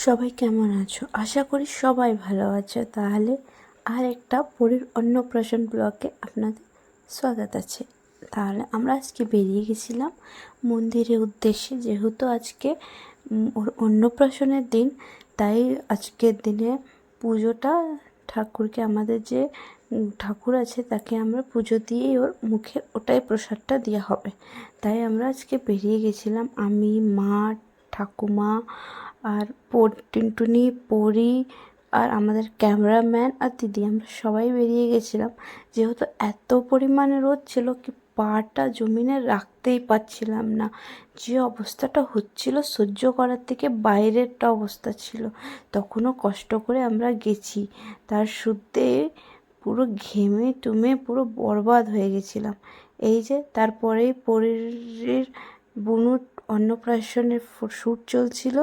সবাই কেমন আছো? আশা করি সবাই ভালো আছো। তাহলে আর একটা পরীর অন্নপ্রাশন ব্লগে আপনাদের স্বাগত আছে। তাহলে আমরা আজকে বেরিয়ে গেছিলাম মন্দিরের উদ্দেশ্যে, যেহেতু আজকে ওর অন্নপ্রাশনের দিন। তাই আজকের দিনে পুজোটা ঠাকুরকে, আমাদের যে ঠাকুর আছে তাকে আমরা পুজো দিয়েই ওর মুখে ওটাই প্রসাদটা দেওয়া হবে। তাই আমরা আজকে বেরিয়ে গেছিলাম, আমি, মা, ঠাকুমা আর টিনটুনি, পরি আর আমাদের ক্যামেরাম্যান আর দিদি, আমরা সবাই বেরিয়ে গেছিলাম। যেহেতু এত পরিমাণে রোদ ছিল কি পাটা জমিনে রাখতেই পারছিলাম না, যে অবস্থাটা হচ্ছিল সহ্য করার থেকে বাইরেরটা অবস্থা ছিল। তখনও কষ্ট করে আমরা গেছি, তার সূত্রে পুরো ঘেমে টুমে পুরো বরবাদ হয়ে গেছিলাম। এই যে তারপরেই পরীর বুনুর অন্নপ্রাশনের শ্যুট চলছিল,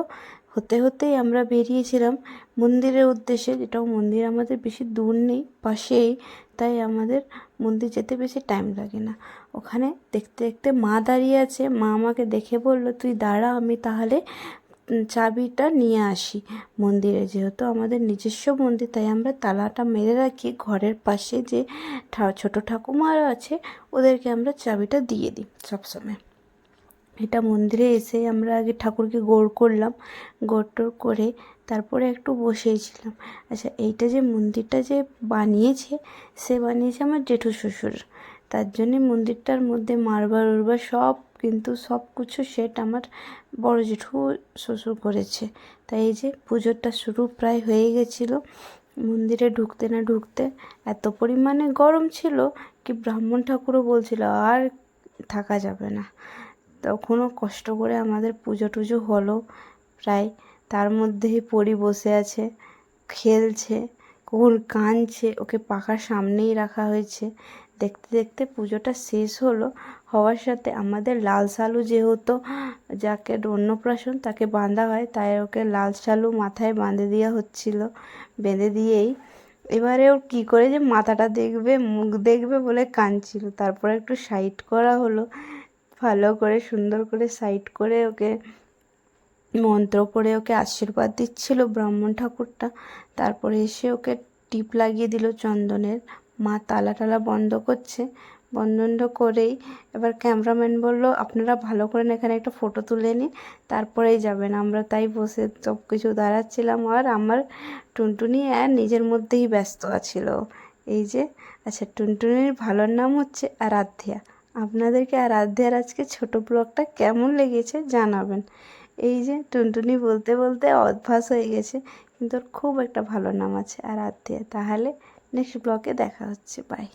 হতে হতেই আমরা বেরিয়েছিলাম মন্দিরের উদ্দেশ্যে। যেটাও মন্দির আমাদের বেশি দূর নেই, পাশেই, তাই আমাদের মন্দির যেতে বেশি টাইম লাগে না। ওখানে দেখতে দেখতে মা দাঁড়িয়ে আছে। মা আমাকে দেখে বলল, তুই দাঁড়া, আমি তাহলে চাবিটা নিয়ে আসি মন্দিরে। যেহেতু আমাদের নিজস্ব মন্দির, তাই আমরা তালাটা মেরে রাখি। ঘরের পাশে যে ছোটো ঠাকুমারা আছে ওদেরকে আমরা চাবিটা দিয়ে দিই সবসময়। এটা মন্দিরে এসে আমরা আগে ঠাকুরকে গৌড় করলাম, গৌড় করে তারপরে একটু বসেছিলাম। আচ্ছা, এইটা যে মন্দিরটা যে বানিয়েছে, সে বানিয়েছে আমার জেঠু শ্বশুর। তার জন্যে মন্দিরটার মধ্যে মার্বেল উর্বার সব, কিন্তু সব কিছু সেট আমার বড় জেঠু শ্বশুর করেছে। তাই এই যে পুজোটা শুরু প্রায় হয়ে গেছিলো। মন্দিরে ঢুকতে না ঢুকতে এত পরিমাণে গরম ছিল কি ব্রাহ্মণ ঠাকুরও বলছিল আর থাকা যাবে না। তখনও কষ্ট করে আমাদের পুজো টুজো হলো প্রায়। তার মধ্যেই পরি বসে আছে, খেলছে, কখন কাঁদছে, ওকে পাখার সামনেই রাখা হয়েছে। দেখতে দেখতে পুজোটা শেষ হলো। হওয়ার সাথে আমাদের লাল সালু, যেহেতু যাকে অন্নপ্রাশন তাকে বাঁধা হয়, তাই ওকে লাল সালু মাথায় বাঁধে দেওয়া হচ্ছিল। বেঁধে দিয়েই এবারে ওর কী করে যে মাথাটা দেখবে, মুখ দেখবে বলে কাঁদছিল। তারপরে একটু সাইড করা হলো, ভালো করে সুন্দর করে সাইড করে ওকে মন্ত্র পড়ে ওকে আশীর্বাদ দিচ্ছিল ব্রাহ্মণ ঠাকুরটা। তারপরে এসে ওকে টিপ লাগিয়ে দিল চন্দনের। মা তালা টালা বন্ধ করছে, বন্ধ করেই এবার ক্যামেরাম্যান বলল, আপনারা ভালো করে এখানে একটা ফটো তুলে নিন, তারপরেই যাবেন। আমরা তাই বসে সব কিছু দাঁড়াচ্ছিলাম, আর আমার টুনটুনি আর নিজের মধ্যেই ব্যস্ত আছিল। এই যে, আচ্ছা, টুনটুনির ভালোর নাম হচ্ছে আরাধ্যা। আপনাদেরকে আরাধ্যার আজকে ছোটো ব্লগটা কেমন লেগেছে জানাবেন। এই যে টুনটুনি বলতে বলতে অভ্যাস হয়ে গেছে, কিন্তু ওর খুব একটা ভালো নাম আছে আরাধ্যা। তাহলে নেক্সট ব্লগে দেখা হচ্ছে, বাই।